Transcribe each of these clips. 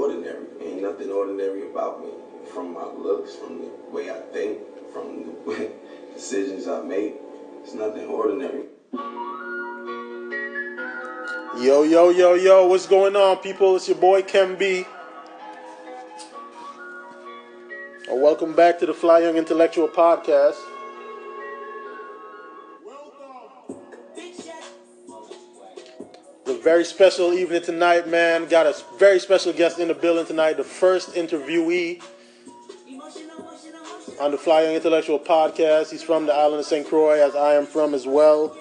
ordinary. Ain't nothing ordinary about me. From my looks, from the way I think, from the decisions I make. It's nothing ordinary. Yo, yo, yo, yo, what's going on, people? It's your boy, Kem B. And welcome back to the FlyYoungIntellectual podcast. It's a very special evening tonight, man. Got a very special guest in the building tonight. The first interviewee on the FlyYoungIntellectual podcast. He's from the island of St. Croix, as I am from as well.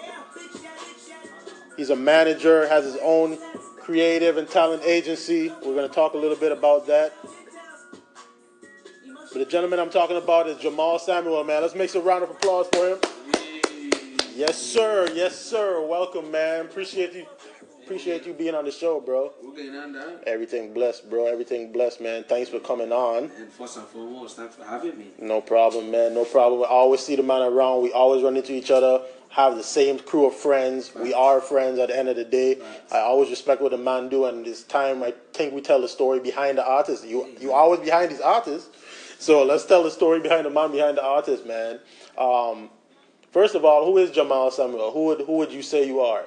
He's a manager, has his own creative and talent agency. We're going to talk a little bit about that. But the gentleman I'm talking about is Jamal Samuel, man. Let's make some round of applause for him. Yes, sir. Yes, sir. Welcome, man. Appreciate you being on the show, bro. What's going on, Dad? Everything blessed, bro. Everything blessed, man. Thanks for coming on. And first and foremost, thanks for having me. No problem, man. No problem. I always see the man around. We always run into each other. Have the same crew of friends. We are friends at the end of the day. I always respect what the man do, and this time I think we tell the story behind the artist. You always behind these artists. So let's tell the story behind the man behind the artist, man. First of all, who is Jamal Samuel? Who would you say you are?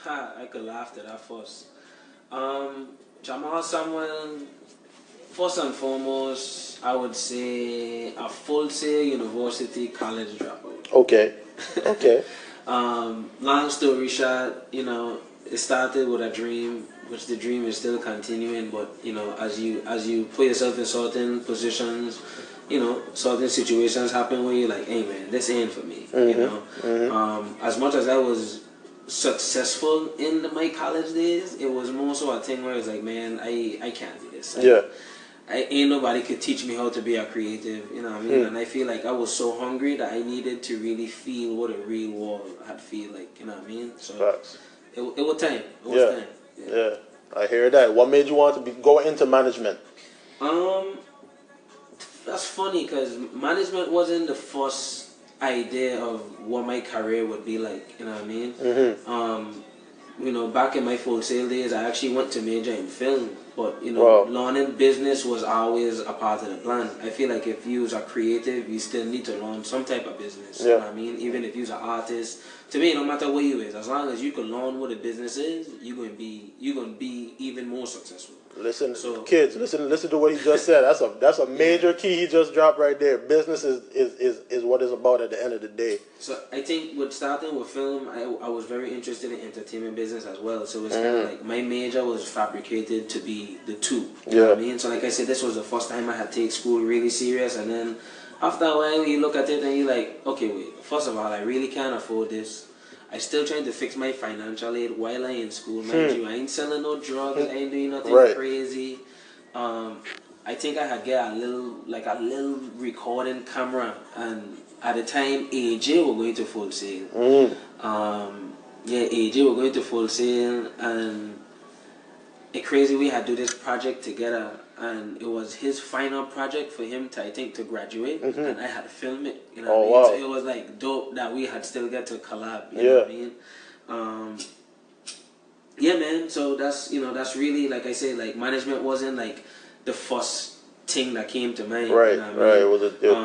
I could laugh at that first. Jamal Samuel, first and foremost, I would say a full-time university college dropout. Okay. Okay. Long story short, it started with a dream, which the dream is still continuing. But as you put yourself in certain positions, certain situations happen where you're like, hey man, this ain't for me. As much as I was successful in my college days, it was more so a thing where it's like, man, I can't do this. Ain't nobody could teach me how to be a creative, you know what I mean? And I feel like I was so hungry that I needed to really feel what a real world had feel like, you know what I mean? So Facts. It was time. It was time. Yeah, I hear that. What made you want to go into management? That's funny because management wasn't the first idea of what my career would be like, you know what I mean? Back in my Full Sail days, I actually went to major in film, but learning business was always a part of the plan. I feel like if you was a creative, you still need to learn some type of business. You know what I mean? Even if you're an artist, to me, no matter what you is, as long as you can learn what a business is, you're gonna be even more successful. Listen, kids, listen to what he just said. That's a major key he just dropped right there. Business is what it's about at the end of the day. So I think with starting with film, I was very interested in entertainment business as well. So it's kind of like my major was fabricated to be the two. You know what I mean? So like I said, this was the first time I had to take school really serious, and then after a while you look at it and you're like, okay, wait, first of all, I really can't afford this. I still trying to fix my financial aid while I in school, mind you. I ain't selling no drugs, I ain't doing nothing crazy. I think I had get a little recording camera, and at the time AJ were going to Full Sail. AJ were going to Full Sail, and it's crazy we had to do this project together, and it was his final project for him to graduate, and I had to film it. You know what I mean? So it was like dope that we had still get to collab. You know what I mean? Yeah, man. So that's that's really, like I say, like management wasn't like the first thing that came to mind. Right, you know what I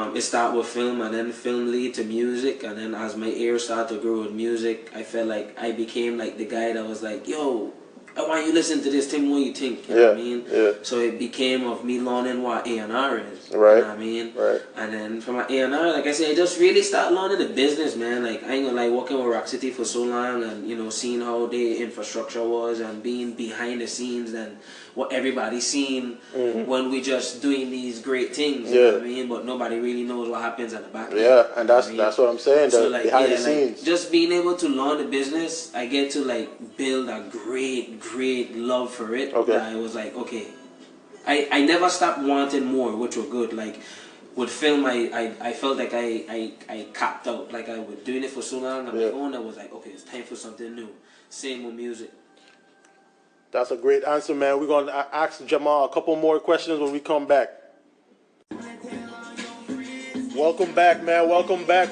mean? It it started with film, and then film lead to music, and then as my ear started to grow with music, I felt like I became like the guy that was like, yo, I want you to listen to this, tell me what you think, you know what I mean? So it became of me learning what A&R is, you know what I mean? And then from A&R, like I said, I just really started learning the business, man. Like, I ain't gonna lie, working with Rock City for so long, and, seeing how their infrastructure was, and being behind the scenes, and what everybody's seen when we just doing these great things, you know what I mean? But nobody really knows what happens at the back end. Yeah, and that's what I'm saying, so like, behind the scenes. Just being able to learn the business, I get to like build a great love for it. That I was like, okay, I never stopped wanting more, which was good. Like with film, I felt like I capped out. Like I was doing it for so long, I'm like, I was like, okay, it's time for something new. Same with music. That's a great answer, man. We're going to ask Jamal a couple more questions when we come back. Welcome back, man. Welcome back.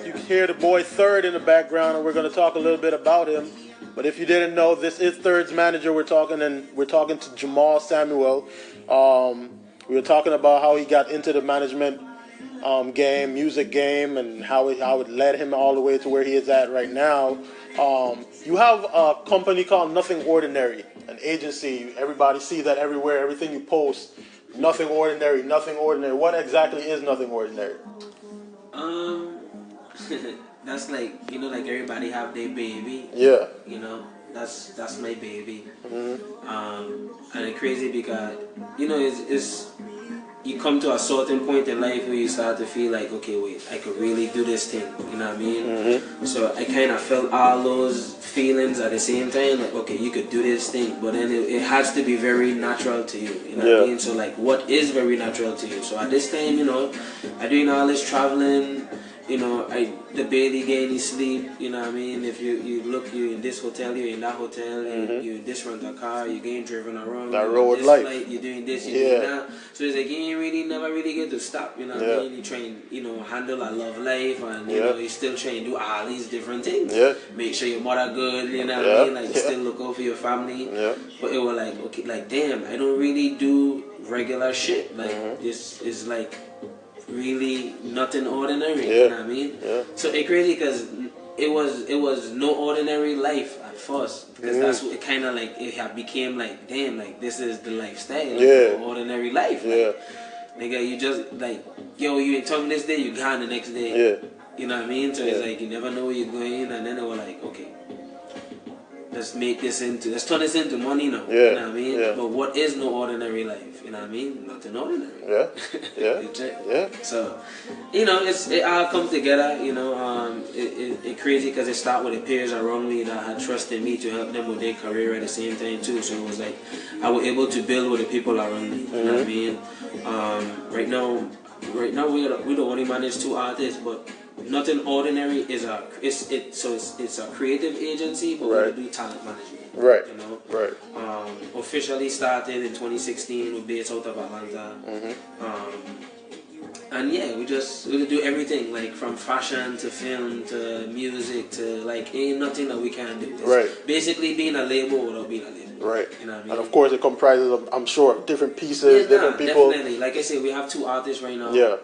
You can hear the boy Third in the background, and we're going to talk a little bit about him. But if you didn't know, this is Third's manager. We're talking to Jamal Samuel. We were talking about how he got into the management game, music game, and how it led him all the way to where he is at right now. You have a company called Nothing Ordinary, an agency. Everybody sees that everywhere. Everything you post, nothing ordinary, nothing ordinary. What exactly is Nothing Ordinary? That's like, like everybody have their baby. Yeah. That's my baby. Mm-hmm. And it's crazy because, it's you come to a certain point in life where you start to feel like, okay, wait, I could really do this thing. You know what I mean? Mm-hmm. So I kind of felt all those feelings at the same time. Like, okay, you could do this thing, but then it has to be very natural to you. You know what I mean? So like, what is very natural to you? So at this time, I doing all this traveling. I barely get any sleep. You know what I mean? If you look, you're in this hotel, you're in that hotel, you're in this rental car, you're getting driven around. That road life. Flight, you're doing this, you're doing that. So it's like you ain't never really get to stop. You know what I mean? You try and, handle a love life, and you still try and do all these different things. Yeah. Make sure your mother good. You know what I mean? Like still look out for your family. Yeah. But it was like, okay, like damn, I don't really do regular shit. Like this is like really nothing ordinary. You know what I mean? Yeah. So it's crazy because it was no ordinary life at first, because that's what it kind of like it had became like, damn, like this is the lifestyle. Like, ordinary life. Like, nigga, you just like, yo, you in town this day, you gone the next day. Yeah. You know what I mean? So it's like you never know where you're going, and then they were like, okay, let's turn this into money now. Yeah. You know what I mean? Yeah. But what is no ordinary life? You know what I mean? Nothing ordinary. Yeah. Yeah. So, it all comes together. It crazy because it started with the peers around me that had trusted me to help them with their career at the same time too. So it was like I was able to build with the people around me. You know what I mean? Right now we don't only manage 2 artists, but Nothing Ordinary is it's a creative agency, but we do talent management. Right. Right. Officially started in 2016. We're based out of Atlanta. And we do everything, like from fashion to film to music to like ain't nothing that we can't do. It's basically being a label without being a label. Right. You know what I mean? And of course it comprises of, I'm sure, different pieces, different people. Definitely. Like I said, we have 2 artists right now. Yeah.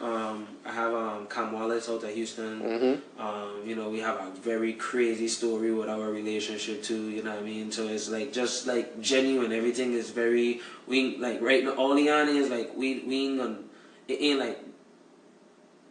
I have Cam Wallace out of Houston. We have a very crazy story with our relationship too, you know what I mean? So it's like just like genuine. Everything is very right now all the on is like we ain't gonna, it ain't like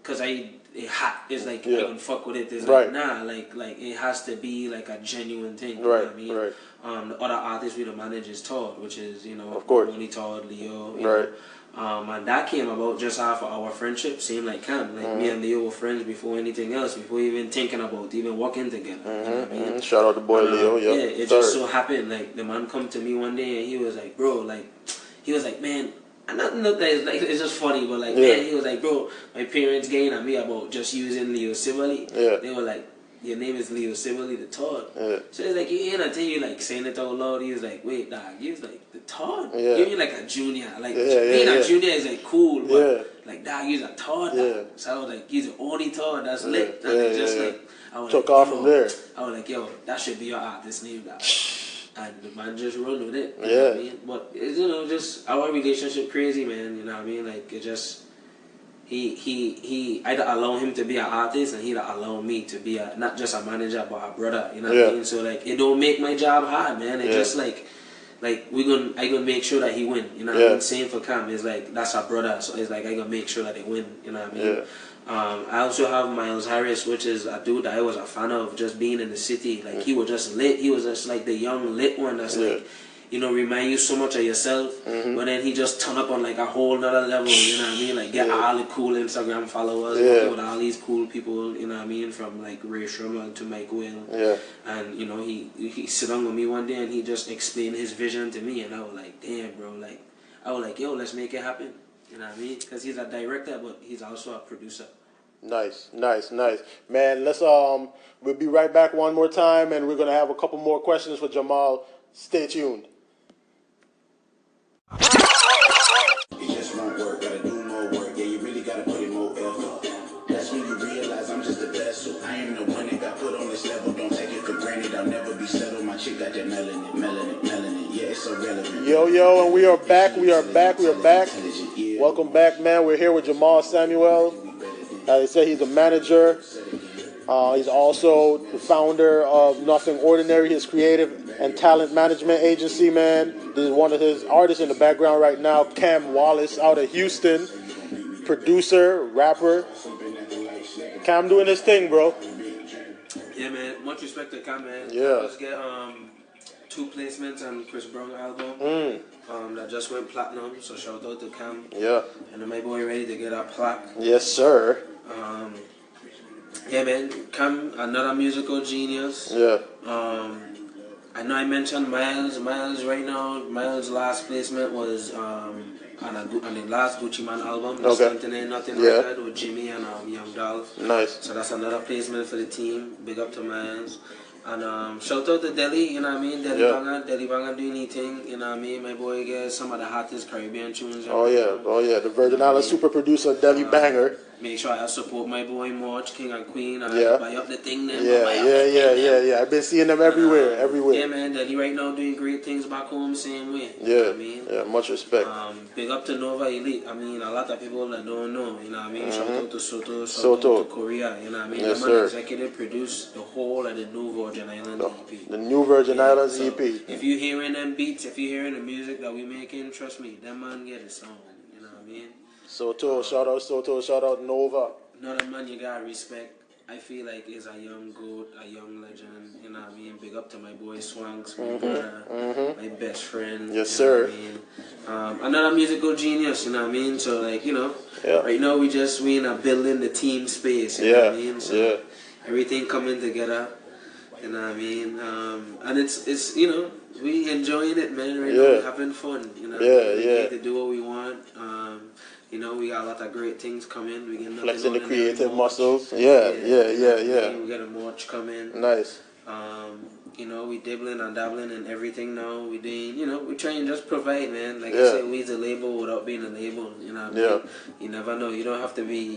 cause it hot. It's like I don't fuck with it. It's like nah, like it has to be like a genuine thing. You know what I mean? Right. The other artists we don't manage is Todd, which is of course only Todd, Leo. Right. And that came about just after our friendship. Seemed like Cam, me and Leo were friends before anything else, before even thinking about even working together. You know what I mean? Shout out to boy Leo. Yeah. It just so happened like the man come to me one day and he was like, bro, man. And nothing that is like it's just funny, but like man, he was like, bro, my parents getting at me about just using Leo Sibley. Yeah. They were like, your name is Leo Sibley the Todd. Yeah. So it's like you ain't until you like saying it out loud. He was like, wait, dog, he was like the Todd. Yeah. You're like a junior. Like being a junior is like cool, but like dog, he's a Todd. Yeah. So I was like, he's the only Todd that's lit. And it just like I was took like, off from there. I was like, yo, that should be your artist name, dog. And the man just run with it. You know what I mean? But it's, just our relationship crazy, man. You know what I mean? Like it just he I'd allow him to be an artist and he'd allow me to be not just a manager but a brother. You know what I mean? So like it don't make my job hard, man. It just like I gonna make sure that he win. You know what I mean? Same for Cam. It's like that's our brother, so it's like I gonna make sure that they win. You know what I mean? Yeah. I also have Miles Harris, which is a dude that I was a fan of just being in the city. Like he was just lit. He was just like the young lit one that's like, remind you so much of yourself. But then he just turn up on like a whole nother level. You know what I mean? Like get all the cool Instagram followers, working with all these cool people. You know what I mean? From like Ray Sherman to Mike Will. Yeah. And he sit down with me one day and he just explained his vision to me, and I was like, damn, bro. Like I was like, yo, let's make it happen. You know what I mean? Because he's a director, but he's also a producer. Nice. Man, let's we'll be right back one more time, and we're gonna have a couple more questions for Jamal. Stay tuned. It just won't work, gotta do more work. Yeah, you really gotta put in more effort. That's when you realize I'm just a vessel. I am the one that got put on this level. Don't take it for granted, I'll never be settled. My chick Yo, and we are back. Welcome back, man. We're here with Jamal Samuel. As I said, he's a manager. He's also the founder of Nothing Ordinary, his creative and talent management agency, man. This is one of his artists in the background right now, Cam Wallace, out of Houston. Producer, rapper. Cam doing his thing, bro. Yeah, man. Much respect to Cam, man. Yeah. Let's get 2 placements on Chris Brown album that just went platinum. So shout out to Cam. Yeah. And my boy ready to get our plaque. Yes, sir. Yeah, man. Cam, another musical genius. Yeah. I know I mentioned Miles. Miles right now. Miles' last placement was on the last Gucci Man album. Okay. Nothing record with Jimmy and Young Dolph. Nice. So that's another placement for the team. Big up to Miles. And shout out to Delhi, you know what I mean? Delhi Banga doing anything, you know what I mean? My boy gets some of the hottest Caribbean tunes. Oh yeah. The Virgin Islands super producer, Delhi Banger. Make sure I support my boy March, King and Queen, and buy up the thing then. Yeah. I've been seeing them everywhere. Yeah, man, Delhi right now doing great things back home, same way. Yeah, you know what I mean? Yeah, much respect. Big up to Nova Elite. I mean, a lot of people that don't know, you know what I mean? Shout out to Soto, shout out to Korea, you know what I mean? Yes, the man sir. executive produced the whole of the New Virgin Islands EP. The New Virgin Islands EP. If you hearing them beats, if you hearing the music that we making, trust me, that man get a song, you know what I mean? Soto, shout out Nova. Another man you gotta respect. I feel like is a young goat, a young legend, you know what I mean? Big up to my boy Swanks, my brother, my best friend. Yes, sir. Another musical genius, you know what I mean? So like, you know, right now we in a building the team space, you know what I mean? So everything coming together, you know what I mean? And it's you know, we enjoying it, man, right now, we're having fun, you know what I mean? We get to do what we want. You know, we got a lot of great things coming. We get flexing the creative muscles. Yeah. We got a march coming. Nice. You know, we dibbling and dabbling in everything now. We doing, you know, we trying to just provide, man. Like I said, we's a label without being a label. You know what I mean? You never know. You don't have to be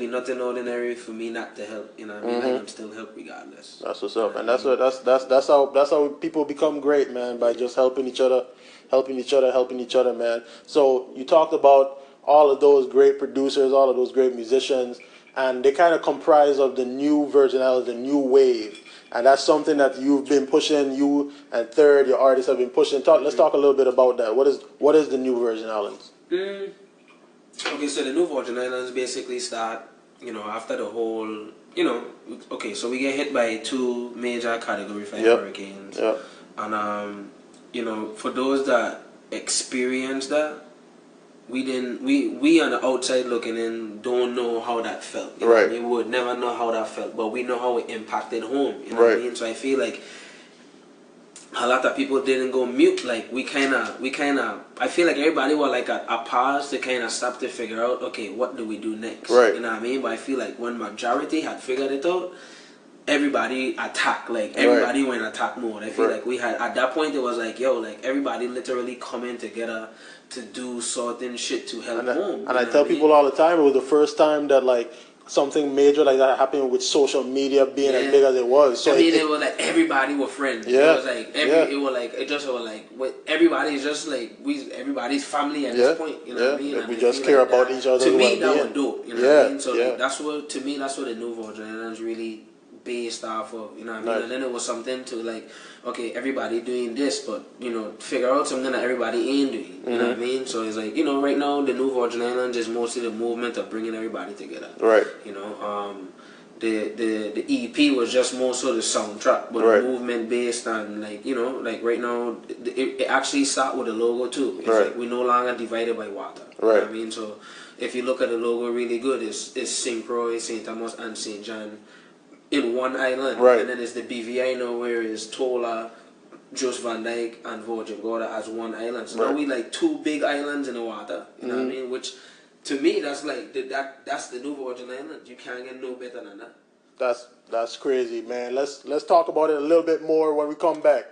nothing ordinary for me not to help. You know what I mean? I can still help regardless. That's what's up, and that's how people become great, man. By just helping each other, man. So you talked about all of those great producers, all of those great musicians, and they kind of comprise of the new Virgin Islands, the new wave. And that's something that you've been pushing, you and Third, your artists have been pushing. Let's talk a little bit about that. What is the new Virgin Islands? Okay, so the new Virgin Islands basically start, you know, after the whole, you know, okay, so we get hit by 2 major Category 5 hurricanes. And, you know, for those that experienced that, we on the outside looking in don't know how that felt. You know what I mean? We would never know how that felt, but we know how it impacted home. You know what I mean? So I feel like a lot of people didn't go mute. Like we kinda I feel like everybody was like a pause to kinda stop to figure out, okay, what do we do next? You know what I mean? But I feel like when majority had figured it out, everybody attacked, like everybody went attack mode. I feel like we had at that point it was like, yo, like everybody literally coming together to do certain shit to help home. And I tell people all the time, it was the first time that like something major like that happened with social media being as big as it was. So I mean, it was like everybody were friends. It was like everybody's just like everybody's family at this point. You know what I mean? And we just care about each other. To me, that was dope. You know what I mean? So like, that's what the new Virgin Islands really based off of, you know what I mean? And then it was something to like, okay, everybody doing this, but, you know, figure out something that everybody ain't doing, you know what I mean? So it's like, you know, right now, the new Virgin Islands is mostly the movement of bringing everybody together. You know, the EP was just more so the soundtrack, but the movement based on, like, you know, like right now, it actually started with the logo too. It's like we're no longer divided by water, you know what I mean? So if you look at the logo really good, it's St. Croix, St. Thomas, and St. John in one island, and then it's the BVI now where it's Tola, Jos Van Dyke, and Virgin Gorda as one island. So now we like 2 big islands in the water, you know what I mean? Which to me that's like that's the new Virgin Islands. You can't get no better than that. That's crazy, man. Let's talk about it a little bit more when we come back.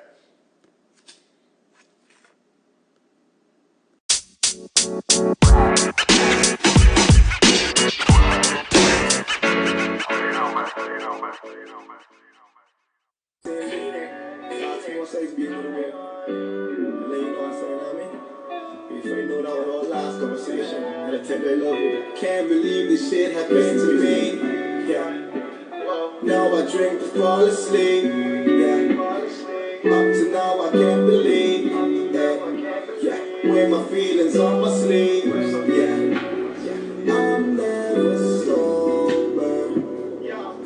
Say, be a little bit. Let you know I say, you know what I mean? Can't believe this shit happened to me. Yeah. Now I drink to fall asleep. Yeah. Up to now I can't believe. Yeah. Wear my feelings on my sleeve. Yeah. I'm never sober.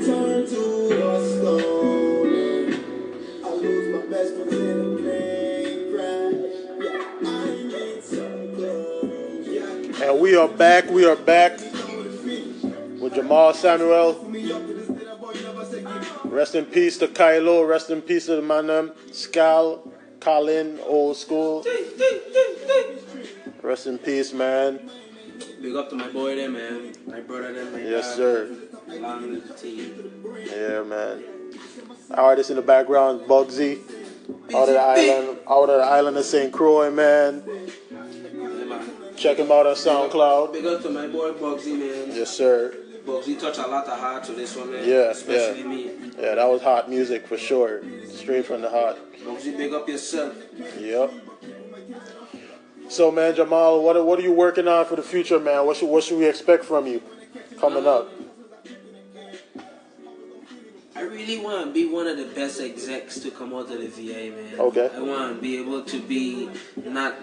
Turn to a stoner. I lose my best friends in a plane crash. Yeah. I need some clothes. Yeah. And we are back with Jamal Samuel. Rest in peace to Kylo. Rest in peace to the man Scal, Colin, old school. Rest in peace, man. Big up to my boy there, man. My brother there, my Yes, dad. sir. Along with the team. Yeah, man. Artist in the background, Bugsy. Out of the island of St. Croix, man. Yeah, man. Check him out on SoundCloud. Big up to my boy Bugsy, man. Yes, sir. Bugsy touched a lot of hearts with this one, man. Yeah, Especially me. Yeah, that was hot music for sure. Straight from the heart. Bugsy, big up yourself. Yep. So, man, Jamal, what are you working on for the future, man? What should we expect from you coming up? I really want to be one of the best execs to come out of the VA, man. Okay. I want to be able to be not.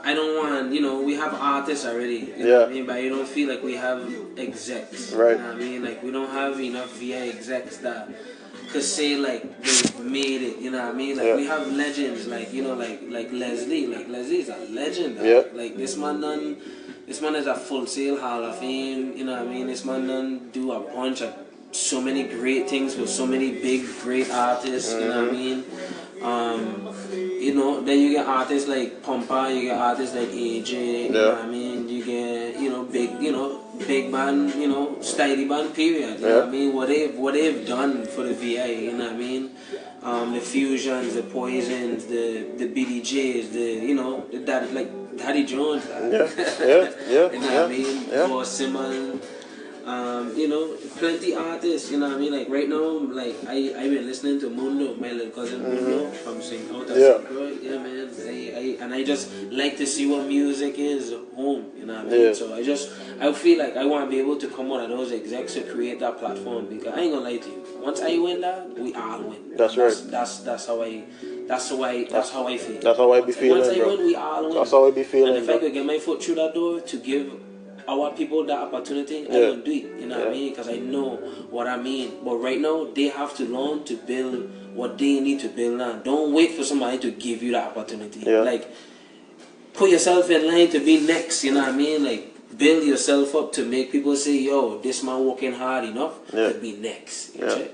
I don't want, we have artists already. You know what I mean? But I don't feel like we have execs. Right. You know what I mean? Like, we don't have enough VA execs that could say, like, they made it. You know what I mean? Like, we have legends, like, like Leslie. Like, Leslie is a legend. Yeah. Like, this man is a Full Sail Hall of Fame. You know what I mean? This man done do a bunch of so many great things with so many big, great artists. You know what I mean? Then you get artists like Pumpa, you get artists like AJ, you know what I mean? You get, big band, steady band, period. You know what I mean? What they've done for the VA, you know what I mean? The Fusions, the Poisons, the BDJs, the Daddy Jones. Yeah. You know what I mean? Or Simmons. Plenty artists, you know what I mean? Like right now, like I've been listening to Mundo, my little cousin Mundo from St. Croix. Yeah, man. I just like to see what music is home, you know what I mean? So I feel like I want to be able to come out of those execs to create that platform, because I ain't gonna lie to you. Once I win that, we all win. That's right. That's how I feel. That's how I be feeling, Once I bro. win, we all win. That's how I be feeling, and if I could get my foot through that door to give our people that opportunity, I will do it, you know what I mean? Because I know what I mean. But right now, they have to learn to build what they need to build now. Don't wait for somebody to give you that opportunity. Like, put yourself in line to be next, you know what I mean? Like, build yourself up to make people say, yo, this man working hard enough to be next. You know?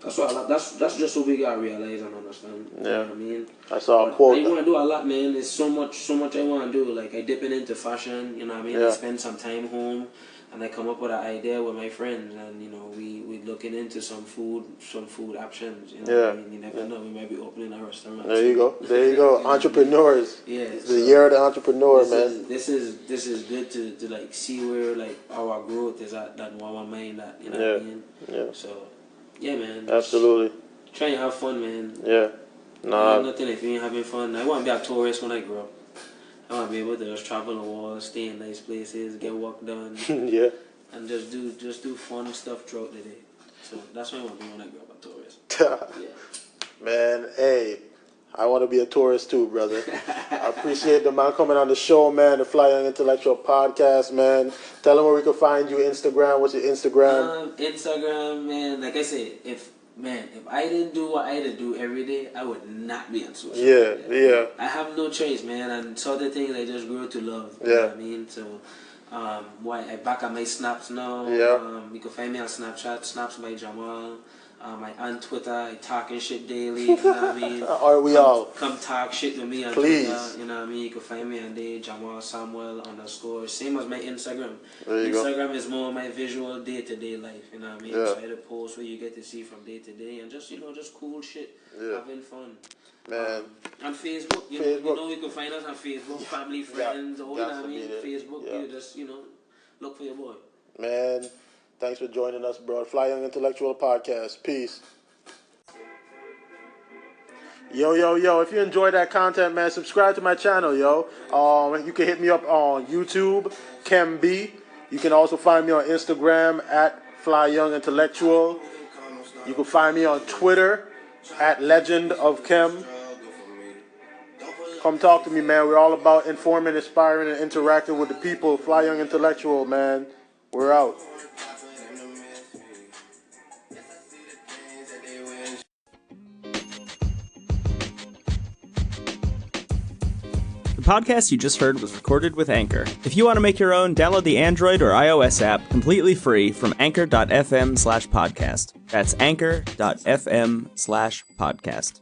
So, that's just what we gotta realize and understand. You know what I mean? I saw a quote. I want to do a lot, man. There's so much I want to do. Like, I dipping into fashion, you know what I mean? I spend some time home, and I come up with an idea with my friends, and we looking into some food options. You know what I mean? You never know, we might be opening a restaurant. There you go. Entrepreneurs. It's the year of the entrepreneur, man. This is good to like see where like our growth is at, that our mind at, you know what I mean? So. Yeah, man. Absolutely. Try and have fun, man. Nothing if you ain't having fun. I want to be a tourist when I grow up. I want to be able to just travel the world, stay in nice places, get work done. And just do fun stuff throughout the day. So that's what I want to be when I grow up, a tourist. Man, hey, I want to be a tourist too, brother. I appreciate the man coming on the show, man. The FlyYoungIntellectual podcast, man. Tell them where we can find you. Instagram. What's your Instagram? Instagram, man. Like I said, if I didn't do what I had to do every day, I would not be on social media. I have no choice, man. And some of the things I just grew to love. You know what I mean? So, I back on my snaps now. You can find me on Snapchat, Snaps by Jamal. I on Twitter, I talking shit daily, you know what I mean? Are we all? Come talk shit with me on Please. Twitter, you know what I mean? You can find me on there, Jamal Samuel _. Same as my Instagram. There you Instagram go. is more my visual day-to-day life, you know what I mean? So I had a post where you get to see from day to day and just, just cool shit, having fun. Man. On Facebook, you know you can find us on Facebook, family, friends, you know what I mean? Facebook, you just, look for your boy. Man. Thanks for joining us, bro. FlyYoungIntellectual podcast. Peace. Yo, if you enjoyed that content, man, subscribe to my channel, yo. You can hit me up on YouTube, KemB. You can also find me on Instagram at FlyYoungIntellectual. You can find me on Twitter at Legend of Kem. Come talk to me, man. We're all about informing, inspiring, and interacting with the people. Fly Young Intellectual, man. We're out. The podcast you just heard was recorded with Anchor. If you want to make your own, download the Android or iOS app completely free from anchor.fm/podcast. That's anchor.fm/podcast.